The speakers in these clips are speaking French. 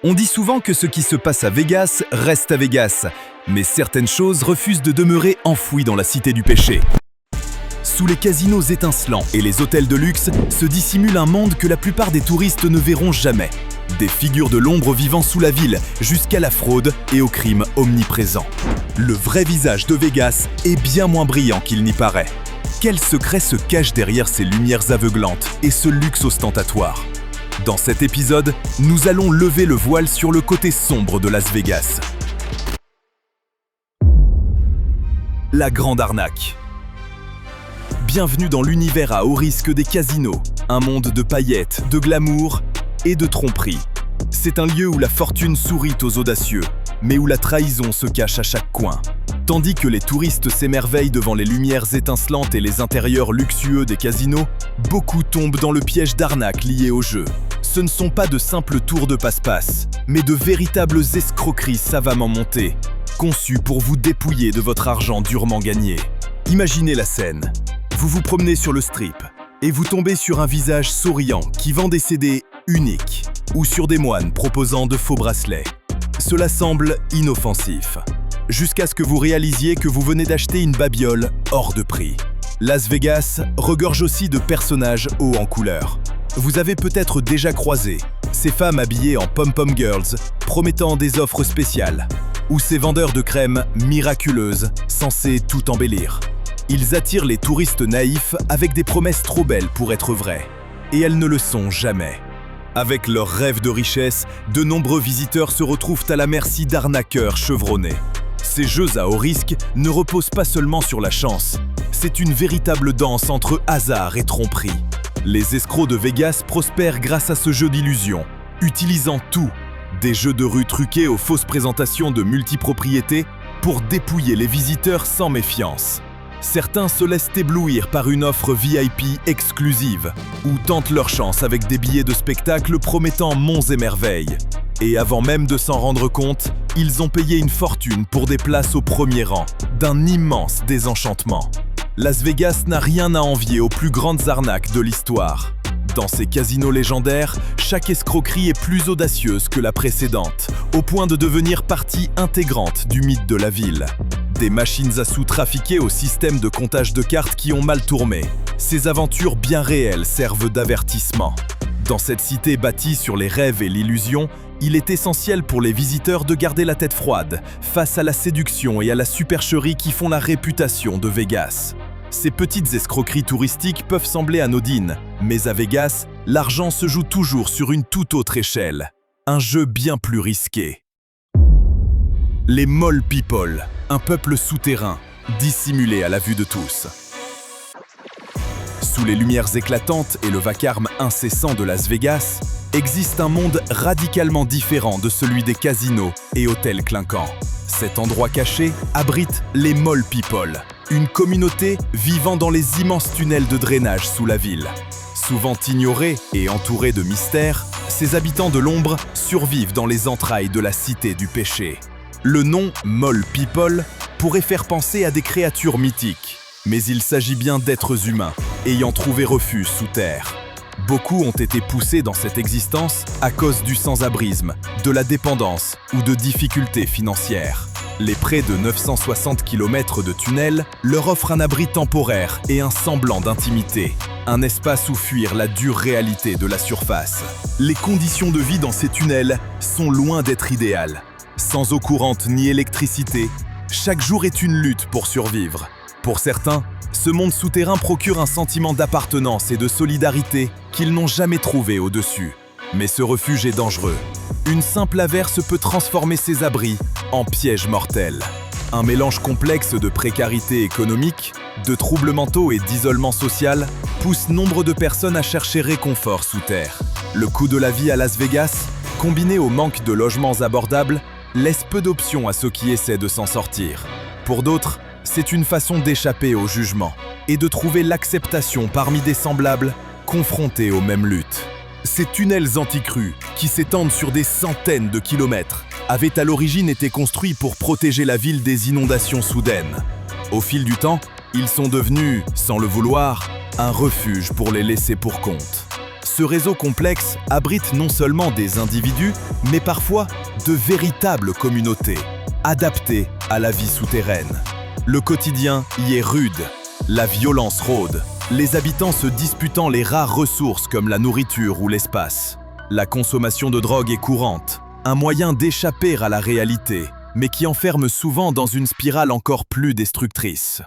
On dit souvent que ce qui se passe à Vegas reste à Vegas, mais certaines choses refusent de demeurer enfouies dans la cité du péché. Sous les casinos étincelants et les hôtels de luxe se dissimule un monde que la plupart des touristes ne verront jamais. Des figures de l'ombre vivant sous la ville, jusqu'à la fraude et au crime omniprésent. Le vrai visage de Vegas est bien moins brillant qu'il n'y paraît. Quel secret se cache derrière ces lumières aveuglantes et ce luxe ostentatoire? Dans cet épisode, nous allons lever le voile sur le côté sombre de Las Vegas. La grande arnaque. Bienvenue dans l'univers à haut risque des casinos, un monde de paillettes, de glamour et de tromperie. C'est un lieu où la fortune sourit aux audacieux, mais où la trahison se cache à chaque coin. Tandis que les touristes s'émerveillent devant les lumières étincelantes et les intérieurs luxueux des casinos, beaucoup tombent dans le piège d'arnaque lié au jeu. Ce ne sont pas de simples tours de passe-passe, mais de véritables escroqueries savamment montées, conçues pour vous dépouiller de votre argent durement gagné. Imaginez la scène. Vous vous promenez sur le strip et vous tombez sur un visage souriant qui vend des CD uniques ou sur des moines proposant de faux bracelets. Cela semble inoffensif, jusqu'à ce que vous réalisiez que vous venez d'acheter une babiole hors de prix. Las Vegas regorge aussi de personnages hauts en couleur. Vous avez peut-être déjà croisé ces femmes habillées en pom-pom girls promettant des offres spéciales, ou ces vendeurs de crèmes miraculeuses censés tout embellir. Ils attirent les touristes naïfs avec des promesses trop belles pour être vraies, et elles ne le sont jamais. Avec leurs rêves de richesse, de nombreux visiteurs se retrouvent à la merci d'arnaqueurs chevronnés. Ces jeux à haut risque ne reposent pas seulement sur la chance, c'est une véritable danse entre hasard et tromperie. Les escrocs de Vegas prospèrent grâce à ce jeu d'illusion, utilisant tout, des jeux de rue truqués aux fausses présentations de multipropriétés pour dépouiller les visiteurs sans méfiance. Certains se laissent éblouir par une offre VIP exclusive ou tentent leur chance avec des billets de spectacle promettant monts et merveilles. Et avant même de s'en rendre compte, ils ont payé une fortune pour des places au premier rang d'un immense désenchantement. Las Vegas n'a rien à envier aux plus grandes arnaques de l'histoire. Dans ces casinos légendaires, chaque escroquerie est plus audacieuse que la précédente, au point de devenir partie intégrante du mythe de la ville. Des machines à sous trafiquées au système de comptage de cartes qui ont mal tourné. Ces aventures bien réelles servent d'avertissement. Dans cette cité bâtie sur les rêves et l'illusion, il est essentiel pour les visiteurs de garder la tête froide face à la séduction et à la supercherie qui font la réputation de Vegas. Ces petites escroqueries touristiques peuvent sembler anodines, mais à Vegas, l'argent se joue toujours sur une toute autre échelle. Un jeu bien plus risqué. Les Mall People, un peuple souterrain, dissimulé à la vue de tous. Sous les lumières éclatantes et le vacarme incessant de Las Vegas, existe un monde radicalement différent de celui des casinos et hôtels clinquants. Cet endroit caché abrite les Mall People, une communauté vivant dans les immenses tunnels de drainage sous la ville. Souvent ignorés et entourés de mystères, ces habitants de l'ombre survivent dans les entrailles de la cité du péché. Le nom Mall People pourrait faire penser à des créatures mythiques, mais il s'agit bien d'êtres humains ayant trouvé refuge sous terre. Beaucoup ont été poussés dans cette existence à cause du sans-abrisme, de la dépendance ou de difficultés financières. Les près de 960 km de tunnels leur offrent un abri temporaire et un semblant d'intimité, un espace où fuir la dure réalité de la surface. Les conditions de vie dans ces tunnels sont loin d'être idéales. Sans eau courante ni électricité, chaque jour est une lutte pour survivre. Pour certains, ce monde souterrain procure un sentiment d'appartenance et de solidarité qu'ils n'ont jamais trouvé au-dessus. Mais ce refuge est dangereux. Une simple averse peut transformer ces abris en pièges mortels. Un mélange complexe de précarité économique, de troubles mentaux et d'isolement social pousse nombre de personnes à chercher réconfort sous terre. Le coût de la vie à Las Vegas, combiné au manque de logements abordables, laisse peu d'options à ceux qui essaient de s'en sortir. Pour d'autres, c'est une façon d'échapper au jugement et de trouver l'acceptation parmi des semblables confrontés aux mêmes luttes. Ces tunnels anti-crues, qui s'étendent sur des centaines de kilomètres, avaient à l'origine été construits pour protéger la ville des inondations soudaines. Au fil du temps, ils sont devenus, sans le vouloir, un refuge pour les laissés pour compte. Ce réseau complexe abrite non seulement des individus, mais parfois de véritables communautés, adaptées à la vie souterraine. Le quotidien y est rude, la violence rôde, les habitants se disputant les rares ressources comme la nourriture ou l'espace. La consommation de drogue est courante, un moyen d'échapper à la réalité, mais qui enferme souvent dans une spirale encore plus destructrice.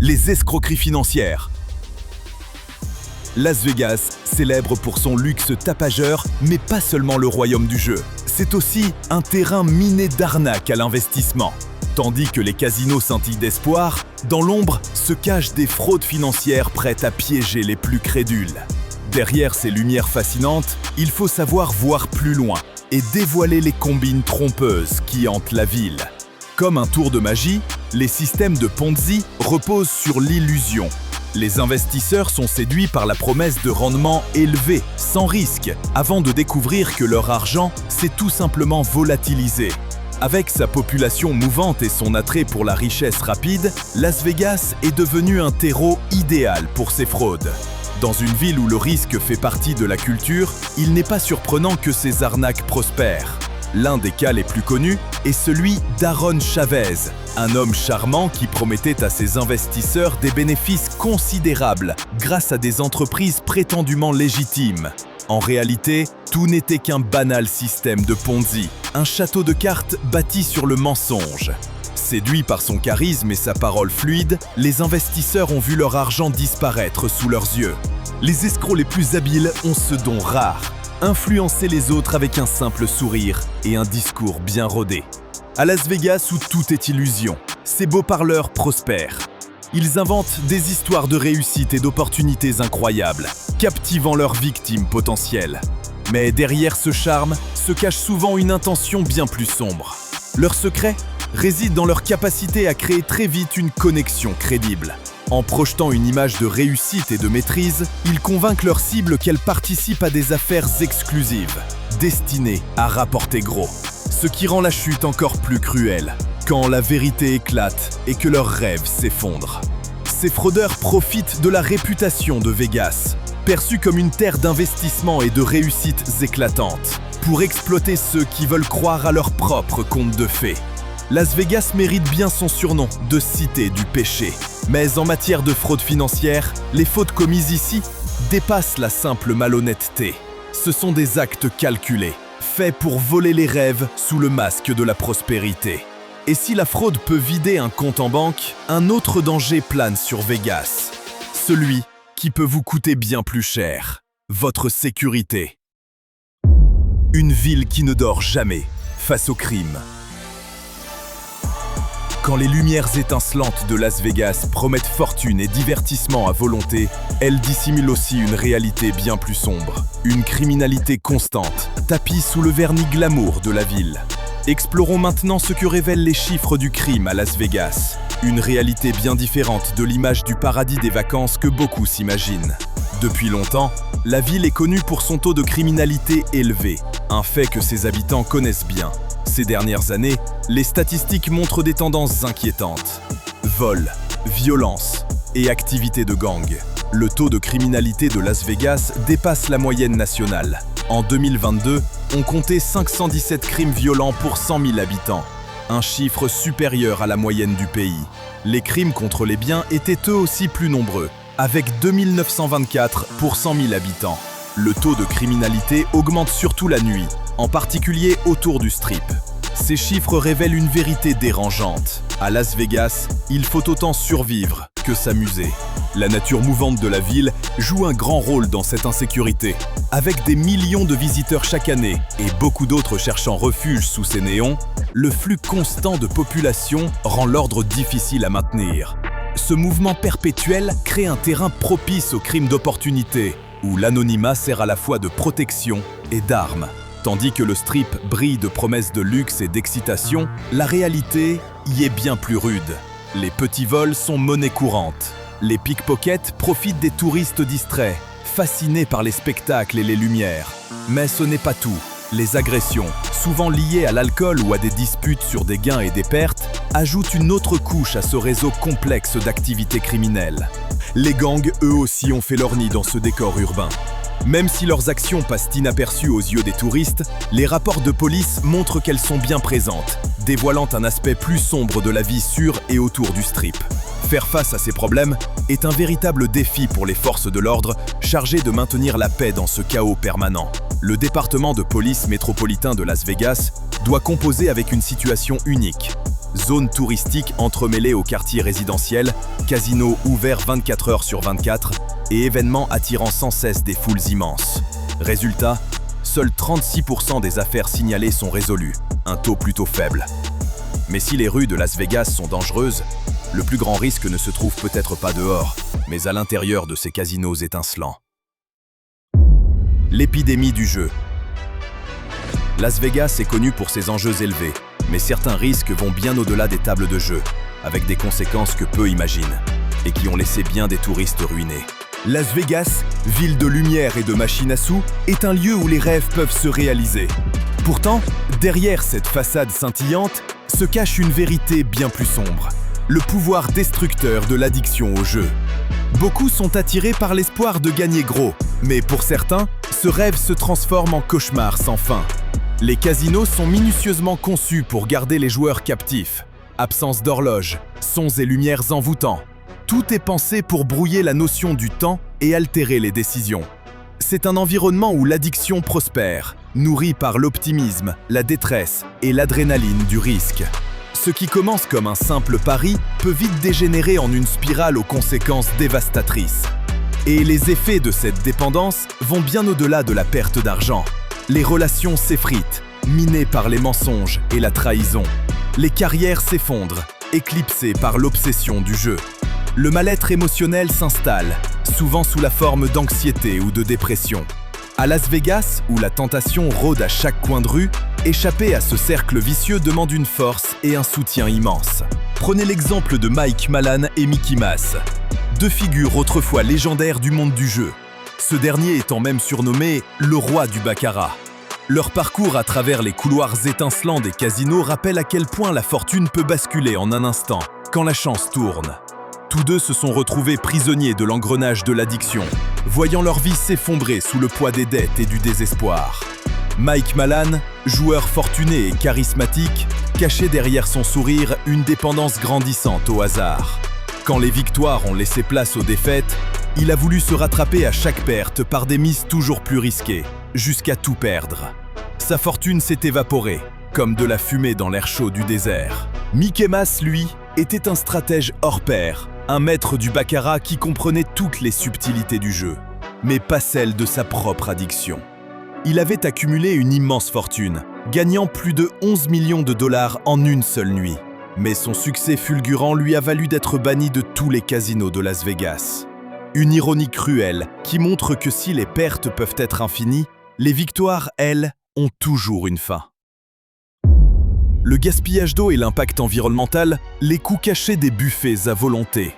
Les escroqueries financières. Las Vegas, célèbre pour son luxe tapageur, mais pas seulement le royaume du jeu. C'est aussi un terrain miné d'arnaques à l'investissement. Tandis que les casinos scintillent d'espoir, dans l'ombre se cachent des fraudes financières prêtes à piéger les plus crédules. Derrière ces lumières fascinantes, il faut savoir voir plus loin et dévoiler les combines trompeuses qui hantent la ville. Comme un tour de magie, les systèmes de Ponzi reposent sur l'illusion. Les investisseurs sont séduits par la promesse de rendements élevés, sans risque, avant de découvrir que leur argent s'est tout simplement volatilisé. Avec sa population mouvante et son attrait pour la richesse rapide, Las Vegas est devenu un terreau idéal pour ces fraudes. Dans une ville où le risque fait partie de la culture, il n'est pas surprenant que ces arnaques prospèrent. L'un des cas les plus connus est celui d'Aaron Chavez, un homme charmant qui promettait à ses investisseurs des bénéfices considérables grâce à des entreprises prétendument légitimes. En réalité, tout n'était qu'un banal système de Ponzi, un château de cartes bâti sur le mensonge. Séduits par son charisme et sa parole fluide, les investisseurs ont vu leur argent disparaître sous leurs yeux. Les escrocs les plus habiles ont ce don rare, influencer les autres avec un simple sourire et un discours bien rodé. À Las Vegas, où tout est illusion, ces beaux parleurs prospèrent. Ils inventent des histoires de réussite et d'opportunités incroyables, captivant leurs victimes potentielles. Mais derrière ce charme se cache souvent une intention bien plus sombre. Leur secret réside dans leur capacité à créer très vite une connexion crédible. En projetant une image de réussite et de maîtrise, ils convainquent leur cible qu'elle participe à des affaires exclusives, destinées à rapporter gros. Ce qui rend la chute encore plus cruelle, quand la vérité éclate et que leurs rêves s'effondrent. Ces fraudeurs profitent de la réputation de Vegas, perçue comme une terre d'investissement et de réussites éclatantes, pour exploiter ceux qui veulent croire à leur propre conte de fées. Las Vegas mérite bien son surnom de cité du péché. Mais en matière de fraude financière, les fautes commises ici dépassent la simple malhonnêteté. Ce sont des actes calculés, faits pour voler les rêves sous le masque de la prospérité. Et si la fraude peut vider un compte en banque, un autre danger plane sur Vegas. Celui qui peut vous coûter bien plus cher, votre sécurité. Une ville qui ne dort jamais face au crime. Quand les lumières étincelantes de Las Vegas promettent fortune et divertissement à volonté, elles dissimulent aussi une réalité bien plus sombre. Une criminalité constante, tapie sous le vernis glamour de la ville. Explorons maintenant ce que révèlent les chiffres du crime à Las Vegas. Une réalité bien différente de l'image du paradis des vacances que beaucoup s'imaginent. Depuis longtemps, la ville est connue pour son taux de criminalité élevé, un fait que ses habitants connaissent bien. Ces dernières années, les statistiques montrent des tendances inquiétantes. Vols, violences et activités de gang. Le taux de criminalité de Las Vegas dépasse la moyenne nationale. En 2022, on comptait 517 crimes violents pour 100 000 habitants, un chiffre supérieur à la moyenne du pays. Les crimes contre les biens étaient eux aussi plus nombreux, avec 2924 pour 100 000 habitants. Le taux de criminalité augmente surtout la nuit, en particulier autour du Strip. Ces chiffres révèlent une vérité dérangeante. À Las Vegas, il faut autant survivre que s'amuser. La nature mouvante de la ville joue un grand rôle dans cette insécurité. Avec des millions de visiteurs chaque année et beaucoup d'autres cherchant refuge sous ces néons, le flux constant de population rend l'ordre difficile à maintenir. Ce mouvement perpétuel crée un terrain propice aux crimes d'opportunité, où l'anonymat sert à la fois de protection et d'arme. Tandis que le Strip brille de promesses de luxe et d'excitation, la réalité y est bien plus rude. Les petits vols sont monnaie courante. Les pickpockets profitent des touristes distraits, fascinés par les spectacles et les lumières. Mais ce n'est pas tout. Les agressions, souvent liées à l'alcool ou à des disputes sur des gains et des pertes, ajoutent une autre couche à ce réseau complexe d'activités criminelles. Les gangs, eux aussi, ont fait leur nid dans ce décor urbain. Même si leurs actions passent inaperçues aux yeux des touristes, les rapports de police montrent qu'elles sont bien présentes, dévoilant un aspect plus sombre de la vie sur et autour du strip. Faire face à ces problèmes est un véritable défi pour les forces de l'ordre chargées de maintenir la paix dans ce chaos permanent. Le département de police métropolitain de Las Vegas doit composer avec une situation unique. Zone touristique entremêlée au quartier résidentiel, casinos ouverts 24 heures sur 24 et événements attirant sans cesse des foules immenses. Résultat, seuls 36% des affaires signalées sont résolues, un taux plutôt faible. Mais si les rues de Las Vegas sont dangereuses, le plus grand risque ne se trouve peut-être pas dehors, mais à l'intérieur de ces casinos étincelants. L'épidémie du jeu. Las Vegas est connu pour ses enjeux élevés, mais certains risques vont bien au-delà des tables de jeu, avec des conséquences que peu imaginent, et qui ont laissé bien des touristes ruinés. Las Vegas, ville de lumière et de machines à sous, est un lieu où les rêves peuvent se réaliser. Pourtant, derrière cette façade scintillante, se cache une vérité bien plus sombre. Le pouvoir destructeur de l'addiction au jeu. Beaucoup sont attirés par l'espoir de gagner gros, mais pour certains, ce rêve se transforme en cauchemar sans fin. Les casinos sont minutieusement conçus pour garder les joueurs captifs. Absence d'horloge, sons et lumières envoûtants. Tout est pensé pour brouiller la notion du temps et altérer les décisions. C'est un environnement où l'addiction prospère, nourri par l'optimisme, la détresse et l'adrénaline du risque. Ce qui commence comme un simple pari peut vite dégénérer en une spirale aux conséquences dévastatrices. Et les effets de cette dépendance vont bien au-delà de la perte d'argent. Les relations s'effritent, minées par les mensonges et la trahison. Les carrières s'effondrent, éclipsées par l'obsession du jeu. Le mal-être émotionnel s'installe, souvent sous la forme d'anxiété ou de dépression. À Las Vegas, où la tentation rôde à chaque coin de rue, échapper à ce cercle vicieux demande une force et un soutien immense. Prenez l'exemple de Mike Mallon et Mickey Mas, deux figures autrefois légendaires du monde du jeu, ce dernier étant même surnommé le roi du baccarat. Leur parcours à travers les couloirs étincelants des casinos rappelle à quel point la fortune peut basculer en un instant, quand la chance tourne. Tous deux se sont retrouvés prisonniers de l'engrenage de l'addiction, voyant leur vie s'effondrer sous le poids des dettes et du désespoir. Mike Mallon, joueur fortuné et charismatique, cachait derrière son sourire une dépendance grandissante au hasard. Quand les victoires ont laissé place aux défaites, il a voulu se rattraper à chaque perte par des mises toujours plus risquées, jusqu'à tout perdre. Sa fortune s'est évaporée, comme de la fumée dans l'air chaud du désert. Mickey Mas, lui, était un stratège hors pair, un maître du baccarat qui comprenait toutes les subtilités du jeu, mais pas celles de sa propre addiction. Il avait accumulé une immense fortune, gagnant plus de 11 millions de dollars en une seule nuit. Mais son succès fulgurant lui a valu d'être banni de tous les casinos de Las Vegas. Une ironie cruelle qui montre que si les pertes peuvent être infinies, les victoires, elles, ont toujours une fin. Le gaspillage d'eau et l'impact environnemental, les coûts cachés des buffets à volonté.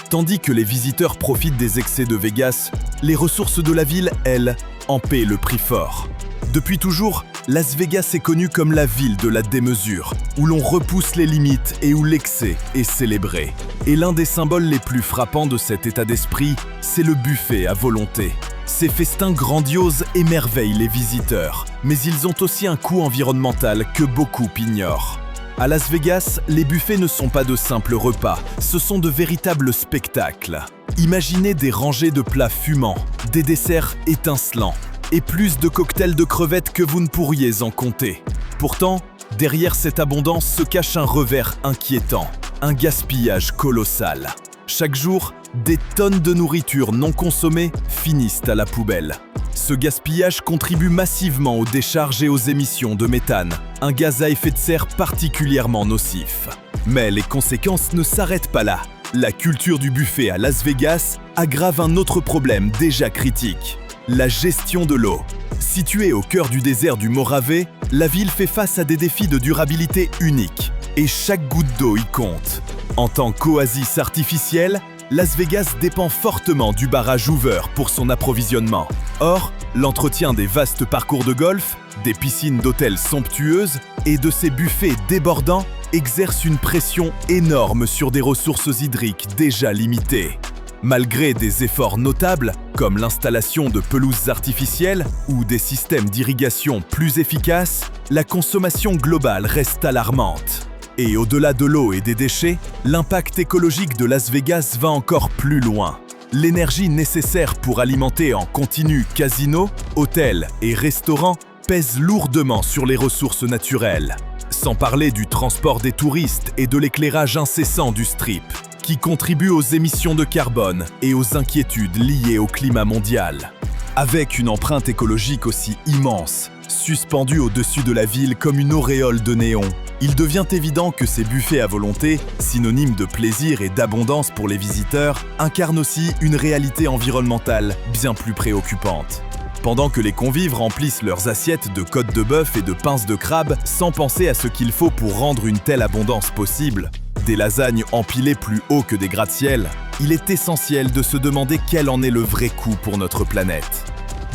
Tandis que les visiteurs profitent des excès de Vegas, les ressources de la ville, elles, en paient le prix fort. Depuis toujours, Las Vegas est connue comme la ville de la démesure, où l'on repousse les limites et où l'excès est célébré. Et l'un des symboles les plus frappants de cet état d'esprit, c'est le buffet à volonté. Ces festins grandioses émerveillent les visiteurs, mais ils ont aussi un coût environnemental que beaucoup ignorent. À Las Vegas, les buffets ne sont pas de simples repas, ce sont de véritables spectacles. Imaginez des rangées de plats fumants, des desserts étincelants, et plus de cocktails de crevettes que vous ne pourriez en compter. Pourtant, derrière cette abondance se cache un revers inquiétant, un gaspillage colossal. Chaque jour, des tonnes de nourriture non consommée finissent à la poubelle. Ce gaspillage contribue massivement aux décharges et aux émissions de méthane, un gaz à effet de serre particulièrement nocif. Mais les conséquences ne s'arrêtent pas là. La culture du buffet à Las Vegas aggrave un autre problème déjà critique. La gestion de l'eau. Située au cœur du désert du Mojave, la ville fait face à des défis de durabilité uniques. Et chaque goutte d'eau y compte. En tant qu'oasis artificielle, Las Vegas dépend fortement du barrage Hoover pour son approvisionnement. Or, l'entretien des vastes parcours de golf, des piscines d'hôtels somptueuses et de ses buffets débordants exerce une pression énorme sur des ressources hydriques déjà limitées. Malgré des efforts notables, comme l'installation de pelouses artificielles ou des systèmes d'irrigation plus efficaces, la consommation globale reste alarmante. Et au-delà de l'eau et des déchets, l'impact écologique de Las Vegas va encore plus loin. L'énergie nécessaire pour alimenter en continu casinos, hôtels et restaurants pèse lourdement sur les ressources naturelles. Sans parler du transport des touristes et de l'éclairage incessant du Strip, qui contribue aux émissions de carbone et aux inquiétudes liées au climat mondial. Avec une empreinte écologique aussi immense, suspendue au-dessus de la ville comme une auréole de néon, il devient évident que ces buffets à volonté, synonymes de plaisir et d'abondance pour les visiteurs, incarnent aussi une réalité environnementale bien plus préoccupante. Pendant que les convives remplissent leurs assiettes de côtes de bœuf et de pinces de crabe sans penser à ce qu'il faut pour rendre une telle abondance possible, des lasagnes empilées plus haut que des gratte-ciel, il est essentiel de se demander quel en est le vrai coût pour notre planète.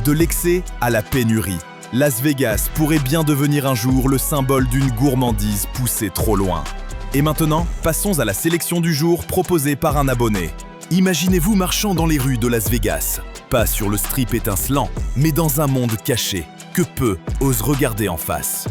De l'excès à la pénurie, Las Vegas pourrait bien devenir un jour le symbole d'une gourmandise poussée trop loin. Et maintenant, passons à la sélection du jour proposée par un abonné. Imaginez-vous marchant dans les rues de Las Vegas, pas sur le Strip étincelant, mais dans un monde caché, que peu osent regarder en face.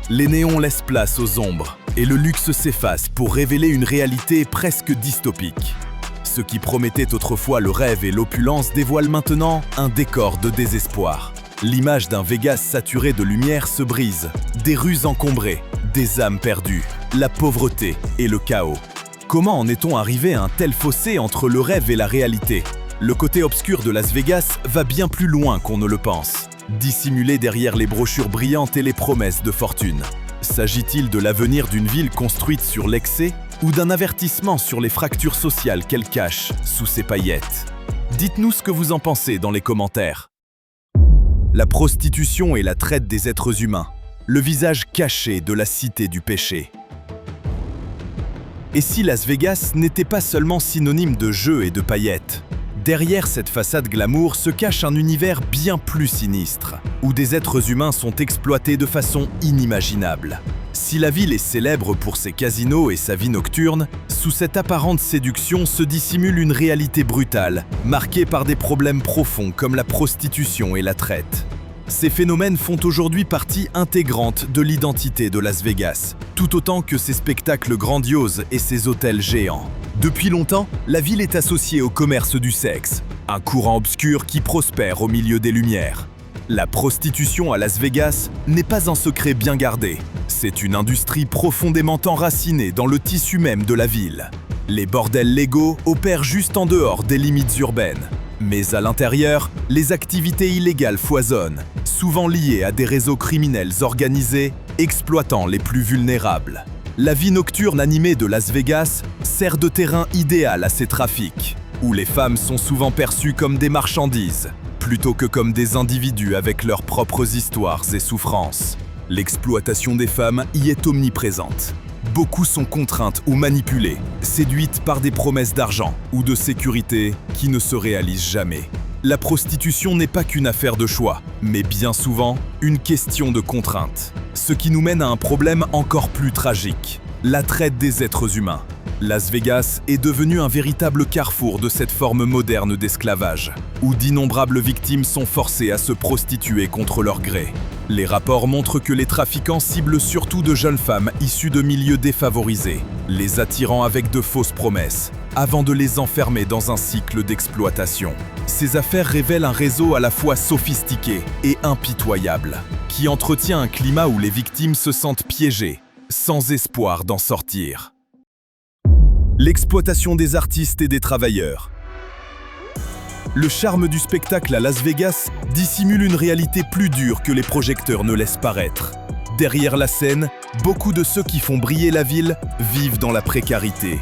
Les néons laissent place aux ombres, et le luxe s'efface pour révéler une réalité presque dystopique. Ce qui promettait autrefois le rêve et l'opulence dévoile maintenant un décor de désespoir. L'image d'un Vegas saturé de lumière se brise, des rues encombrées, des âmes perdues, la pauvreté et le chaos. Comment en est-on arrivé à un tel fossé entre le rêve et la réalité? Le côté obscur de Las Vegas va bien plus loin qu'on ne le pense, dissimulé derrière les brochures brillantes et les promesses de fortune. S'agit-il de l'avenir d'une ville construite sur l'excès ou d'un avertissement sur les fractures sociales qu'elle cache sous ses paillettes? Dites-nous ce que vous en pensez dans les commentaires. La prostitution et la traite des êtres humains, le visage caché de la cité du péché. Et si Las Vegas n'était pas seulement synonyme de jeux et de paillettes? Derrière cette façade glamour se cache un univers bien plus sinistre, où des êtres humains sont exploités de façon inimaginable. Si la ville est célèbre pour ses casinos et sa vie nocturne, sous cette apparente séduction se dissimule une réalité brutale, marquée par des problèmes profonds comme la prostitution et la traite. Ces phénomènes font aujourd'hui partie intégrante de l'identité de Las Vegas, tout autant que ses spectacles grandioses et ses hôtels géants. Depuis longtemps, la ville est associée au commerce du sexe, un courant obscur qui prospère au milieu des lumières. La prostitution à Las Vegas n'est pas un secret bien gardé. C'est une industrie profondément enracinée dans le tissu même de la ville. Les bordels légaux opèrent juste en dehors des limites urbaines. Mais à l'intérieur, les activités illégales foisonnent, souvent liées à des réseaux criminels organisés, exploitant les plus vulnérables. La vie nocturne animée de Las Vegas sert de terrain idéal à ces trafics, où les femmes sont souvent perçues comme des marchandises, plutôt que comme des individus avec leurs propres histoires et souffrances. L'exploitation des femmes y est omniprésente. Beaucoup sont contraintes ou manipulées, séduites par des promesses d'argent ou de sécurité qui ne se réalisent jamais. La prostitution n'est pas qu'une affaire de choix, mais bien souvent une question de contrainte. Ce qui nous mène à un problème encore plus tragique, la traite des êtres humains. Las Vegas est devenu un véritable carrefour de cette forme moderne d'esclavage, où d'innombrables victimes sont forcées à se prostituer contre leur gré. Les rapports montrent que les trafiquants ciblent surtout de jeunes femmes issues de milieux défavorisés, les attirant avec de fausses promesses, avant de les enfermer dans un cycle d'exploitation. Ces affaires révèlent un réseau à la fois sophistiqué et impitoyable, qui entretient un climat où les victimes se sentent piégées, sans espoir d'en sortir. L'exploitation des artistes et des travailleurs. Le charme du spectacle à Las Vegas dissimule une réalité plus dure que les projecteurs ne laissent paraître. Derrière la scène, beaucoup de ceux qui font briller la ville vivent dans la précarité.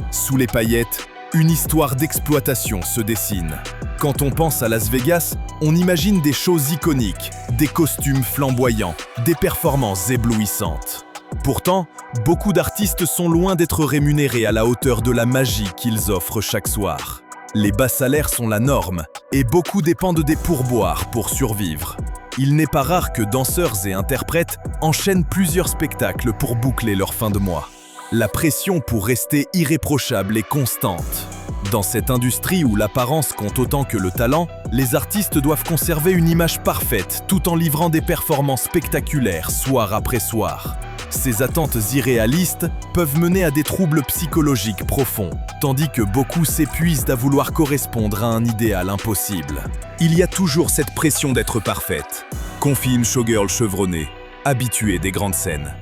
Sous les paillettes, une histoire d'exploitation se dessine. Quand on pense à Las Vegas, on imagine des shows iconiques, des costumes flamboyants, des performances éblouissantes. Pourtant, beaucoup d'artistes sont loin d'être rémunérés à la hauteur de la magie qu'ils offrent chaque soir. Les bas salaires sont la norme, et beaucoup dépendent des pourboires pour survivre. Il n'est pas rare que danseurs et interprètes enchaînent plusieurs spectacles pour boucler leur fin de mois. La pression pour rester irréprochable est constante. Dans cette industrie où l'apparence compte autant que le talent, les artistes doivent conserver une image parfaite tout en livrant des performances spectaculaires soir après soir. Ces attentes irréalistes peuvent mener à des troubles psychologiques profonds, tandis que beaucoup s'épuisent à vouloir correspondre à un idéal impossible. Il y a toujours cette pression d'être parfaite, confie une showgirl chevronnée, habituée des grandes scènes.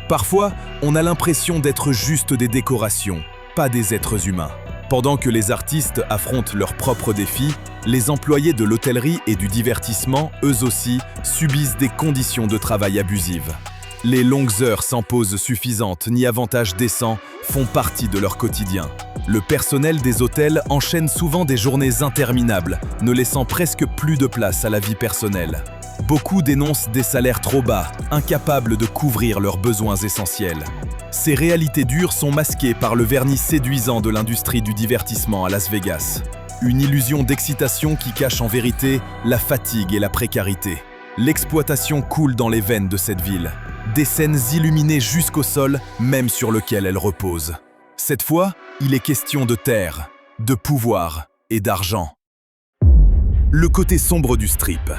Parfois, on a l'impression d'être juste des décorations, pas des êtres humains. Pendant que les artistes affrontent leurs propres défis, les employés de l'hôtellerie et du divertissement, eux aussi, subissent des conditions de travail abusives. Les longues heures sans pause suffisante ni avantages décents font partie de leur quotidien. Le personnel des hôtels enchaîne souvent des journées interminables, ne laissant presque plus de place à la vie personnelle. Beaucoup dénoncent des salaires trop bas, incapables de couvrir leurs besoins essentiels. Ces réalités dures sont masquées par le vernis séduisant de l'industrie du divertissement à Las Vegas. Une illusion d'excitation qui cache en vérité la fatigue et la précarité. L'exploitation coule dans les veines de cette ville. Des scènes illuminées jusqu'au sol, même sur lequel elle repose. Cette fois, il est question de terre, de pouvoir et d'argent. Le côté sombre du strip.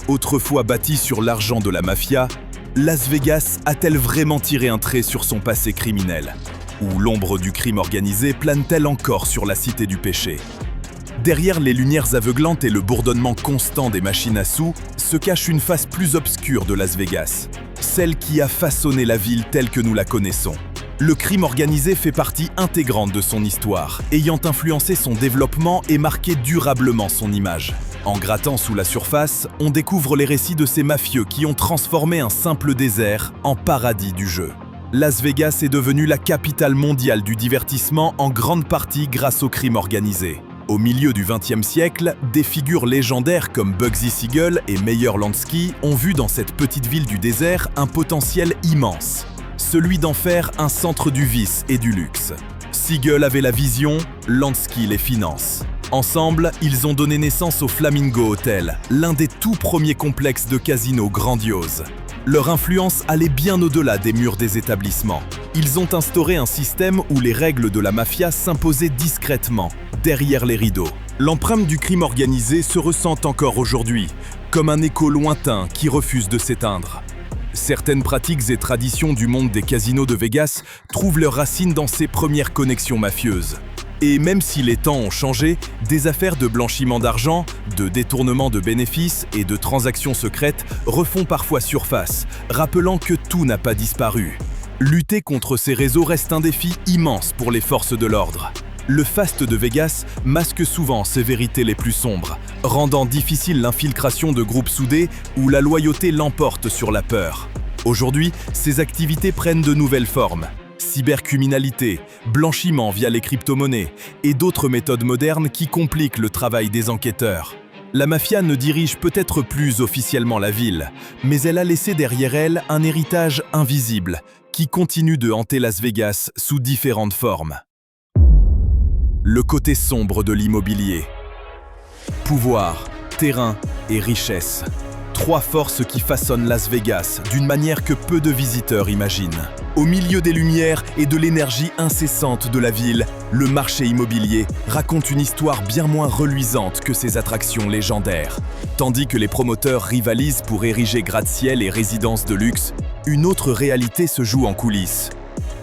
Autrefois bâtie sur l'argent de la mafia, Las Vegas a-t-elle vraiment tiré un trait sur son passé criminel? Ou l'ombre du crime organisé plane-t-elle encore sur la cité du péché? Derrière les lumières aveuglantes et le bourdonnement constant des machines à sous, se cache une face plus obscure de Las Vegas, celle qui a façonné la ville telle que nous la connaissons. Le crime organisé fait partie intégrante de son histoire, ayant influencé son développement et marqué durablement son image. En grattant sous la surface, on découvre les récits de ces mafieux qui ont transformé un simple désert en paradis du jeu. Las Vegas est devenue la capitale mondiale du divertissement en grande partie grâce au crime organisé. Au milieu du XXe siècle, des figures légendaires comme Bugsy Siegel et Meyer Lansky ont vu dans cette petite ville du désert un potentiel immense, celui d'en faire un centre du vice et du luxe. Siegel avait la vision, Lansky les finances. Ensemble, ils ont donné naissance au Flamingo Hotel, l'un des tout premiers complexes de casinos grandioses. Leur influence allait bien au-delà des murs des établissements. Ils ont instauré un système où les règles de la mafia s'imposaient discrètement, derrière les rideaux. L'empreinte du crime organisé se ressent encore aujourd'hui, comme un écho lointain qui refuse de s'éteindre. Certaines pratiques et traditions du monde des casinos de Vegas trouvent leurs racines dans ces premières connexions mafieuses. Et même si les temps ont changé, des affaires de blanchiment d'argent, de détournement de bénéfices et de transactions secrètes refont parfois surface, rappelant que tout n'a pas disparu. Lutter contre ces réseaux reste un défi immense pour les forces de l'ordre. Le faste de Vegas masque souvent ses vérités les plus sombres, rendant difficile l'infiltration de groupes soudés où la loyauté l'emporte sur la peur. Aujourd'hui, ces activités prennent de nouvelles formes. Cybercriminalité, blanchiment via les crypto-monnaies et d'autres méthodes modernes qui compliquent le travail des enquêteurs. La mafia ne dirige peut-être plus officiellement la ville, mais elle a laissé derrière elle un héritage invisible qui continue de hanter Las Vegas sous différentes formes. Le côté sombre de l'immobilier. Pouvoir, terrain et richesse. Trois forces qui façonnent Las Vegas d'une manière que peu de visiteurs imaginent. Au milieu des lumières et de l'énergie incessante de la ville, le marché immobilier raconte une histoire bien moins reluisante que ses attractions légendaires. Tandis que les promoteurs rivalisent pour ériger gratte-ciel et résidences de luxe, une autre réalité se joue en coulisses.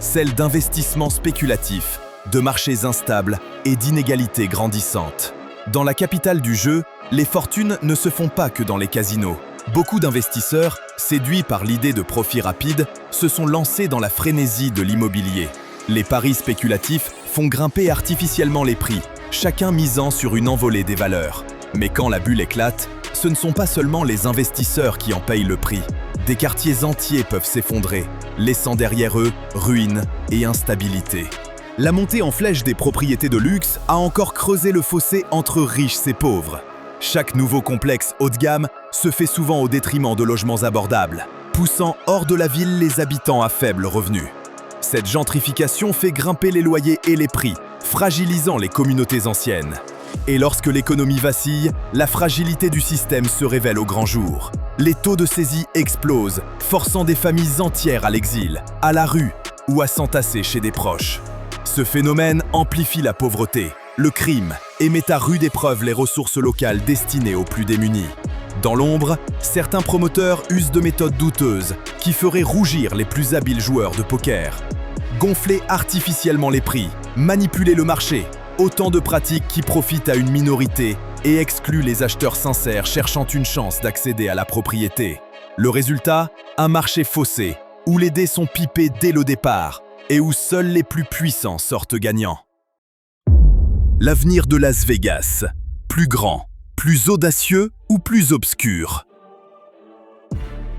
Celle d'investissements spéculatifs, de marchés instables et d'inégalités grandissantes. Dans la capitale du jeu, les fortunes ne se font pas que dans les casinos. Beaucoup d'investisseurs, séduits par l'idée de profit rapide, se sont lancés dans la frénésie de l'immobilier. Les paris spéculatifs font grimper artificiellement les prix, chacun misant sur une envolée des valeurs. Mais quand la bulle éclate, ce ne sont pas seulement les investisseurs qui en payent le prix. Des quartiers entiers peuvent s'effondrer, laissant derrière eux ruines et instabilité. La montée en flèche des propriétés de luxe a encore creusé le fossé entre riches et pauvres. Chaque nouveau complexe haut de gamme se fait souvent au détriment de logements abordables. poussant hors de la ville les habitants à faible revenu. Cette gentrification fait grimper les loyers et les prix, fragilisant les communautés anciennes. Et lorsque l'économie vacille, la fragilité du système se révèle au grand jour. Les taux de saisie explosent, forçant des familles entières à l'exil, à la rue ou à s'entasser chez des proches. Ce phénomène amplifie la pauvreté, le crime et met à rude épreuve les ressources locales destinées aux plus démunis. Dans l'ombre, certains promoteurs usent de méthodes douteuses qui feraient rougir les plus habiles joueurs de poker. Gonfler artificiellement les prix, manipuler le marché, autant de pratiques qui profitent à une minorité et excluent les acheteurs sincères cherchant une chance d'accéder à la propriété. Le résultat, un marché faussé, où les dés sont pipés dès le départ et où seuls les plus puissants sortent gagnants. L'avenir de Las Vegas, plus grand, plus audacieux ou plus obscur?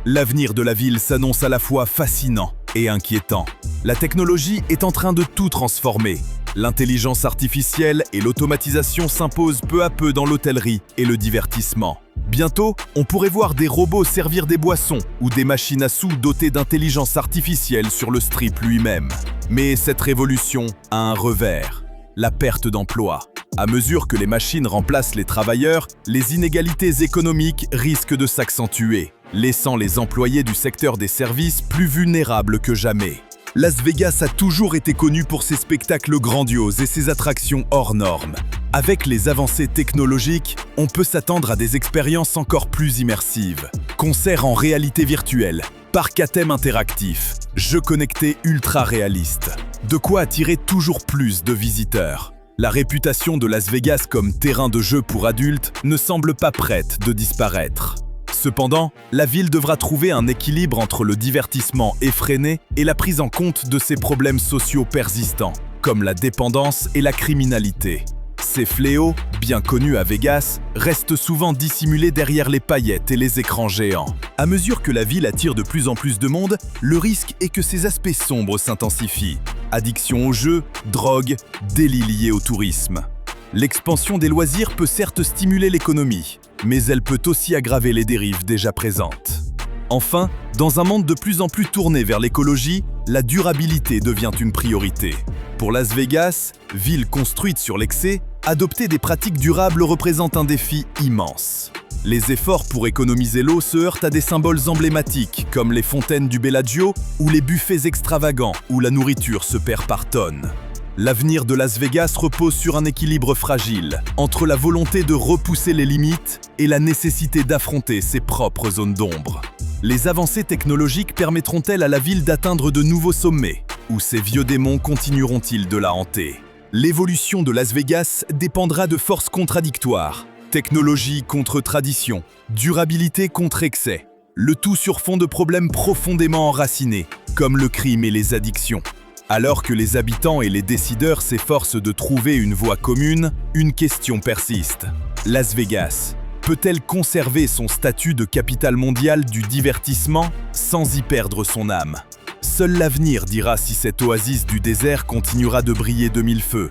L'avenir de la ville s'annonce à la fois fascinant et inquiétant. La technologie est en train de tout transformer. L'intelligence artificielle et l'automatisation s'imposent peu à peu dans l'hôtellerie et le divertissement. Bientôt, on pourrait voir des robots servir des boissons ou des machines à sous dotées d'intelligence artificielle sur le strip lui-même. Mais cette révolution a un revers, la perte d'emploi. À mesure que les machines remplacent les travailleurs, les inégalités économiques risquent de s'accentuer, laissant les employés du secteur des services plus vulnérables que jamais. Las Vegas a toujours été connu pour ses spectacles grandioses et ses attractions hors normes. Avec les avancées technologiques, on peut s'attendre à des expériences encore plus immersives. Concerts en réalité virtuelle, parcs à thème interactif, jeux connectés ultra réalistes. De quoi attirer toujours plus de visiteurs. La réputation de Las Vegas comme terrain de jeu pour adultes ne semble pas prête de disparaître. Cependant, la ville devra trouver un équilibre entre le divertissement effréné et la prise en compte de ses problèmes sociaux persistants, comme la dépendance et la criminalité. Ces fléaux, bien connus à Vegas, restent souvent dissimulés derrière les paillettes et les écrans géants. À mesure que la ville attire de plus en plus de monde, le risque est que ses aspects sombres s'intensifient. Addiction aux jeux, drogue, délits liés au tourisme. L'expansion des loisirs peut certes stimuler l'économie, mais elle peut aussi aggraver les dérives déjà présentes. Enfin, dans un monde de plus en plus tourné vers l'écologie, la durabilité devient une priorité. Pour Las Vegas, ville construite sur l'excès, adopter des pratiques durables représente un défi immense. Les efforts pour économiser l'eau se heurtent à des symboles emblématiques comme les fontaines du Bellagio ou les buffets extravagants où la nourriture se perd par tonnes. L'avenir de Las Vegas repose sur un équilibre fragile, entre la volonté de repousser les limites et la nécessité d'affronter ses propres zones d'ombre. Les avancées technologiques permettront-elles à la ville d'atteindre de nouveaux sommets, ou ces vieux démons continueront-ils de la hanter? L'évolution de Las Vegas dépendra de forces contradictoires, technologie contre tradition, durabilité contre excès, le tout sur fond de problèmes profondément enracinés, comme le crime et les addictions. Alors que les habitants et les décideurs s'efforcent de trouver une voie commune, une question persiste. Las Vegas peut-elle conserver son statut de capitale mondiale du divertissement sans y perdre son âme? Seul l'avenir dira si cette oasis du désert continuera de briller de mille feux,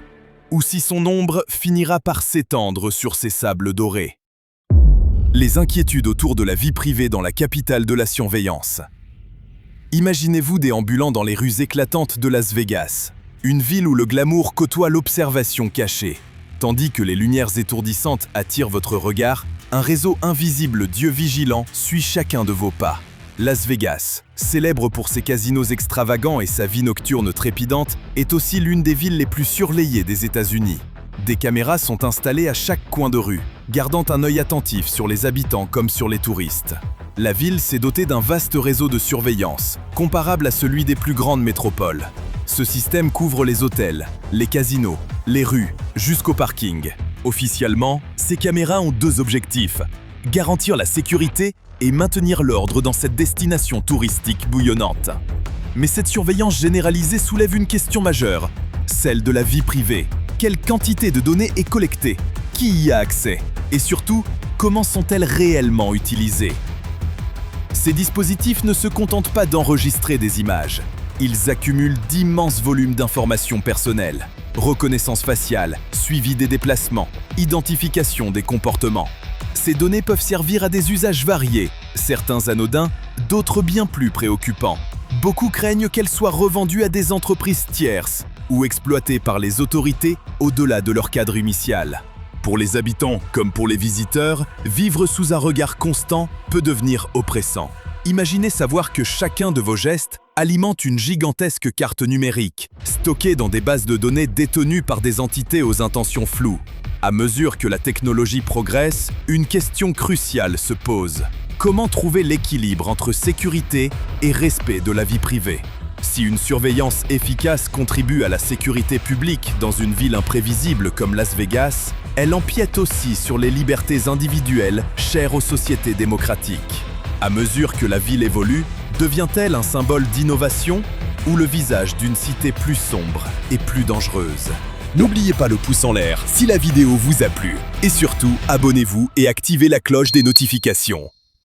ou si son ombre finira par s'étendre sur ses sables dorés. Les inquiétudes autour de la vie privée dans la capitale de la surveillance. Imaginez-vous déambulant dans les rues éclatantes de Las Vegas, une ville où le glamour côtoie l'observation cachée. Tandis que les lumières étourdissantes attirent votre regard, un réseau invisible d'yeux vigilants suit chacun de vos pas. Las Vegas, célèbre pour ses casinos extravagants et sa vie nocturne trépidante, est aussi l'une des villes les plus surveillées des États-Unis. Des caméras sont installées à chaque coin de rue, gardant un œil attentif sur les habitants comme sur les touristes. La ville s'est dotée d'un vaste réseau de surveillance, comparable à celui des plus grandes métropoles. Ce système couvre les hôtels, les casinos, les rues, jusqu'au parking. Officiellement, ces caméras ont deux objectifs: garantir la sécurité et maintenir l'ordre dans cette destination touristique bouillonnante. Mais cette surveillance généralisée soulève une question majeure, celle de la vie privée. Quelle quantité de données est collectée? Qui y a accès? Et surtout, comment sont-elles réellement utilisées? Ces dispositifs ne se contentent pas d'enregistrer des images. Ils accumulent d'immenses volumes d'informations personnelles. Reconnaissance faciale, suivi des déplacements, identification des comportements. Ces données peuvent servir à des usages variés, certains anodins, d'autres bien plus préoccupants. Beaucoup craignent qu'elles soient revendues à des entreprises tierces ou exploitées par les autorités au-delà de leur cadre initial. Pour les habitants comme pour les visiteurs, vivre sous un regard constant peut devenir oppressant. Imaginez savoir que chacun de vos gestes alimente une gigantesque carte numérique, stockée dans des bases de données détenues par des entités aux intentions floues. À mesure que la technologie progresse, une question cruciale se pose. Comment trouver l'équilibre entre sécurité et respect de la vie privée? Si une surveillance efficace contribue à la sécurité publique dans une ville imprévisible comme Las Vegas, elle empiète aussi sur les libertés individuelles chères aux sociétés démocratiques. À mesure que la ville évolue, devient-elle un symbole d'innovation ou le visage d'une cité plus sombre et plus dangereuse? N'oubliez pas le pouce en l'air si la vidéo vous a plu. Et surtout, abonnez-vous et activez la cloche des notifications.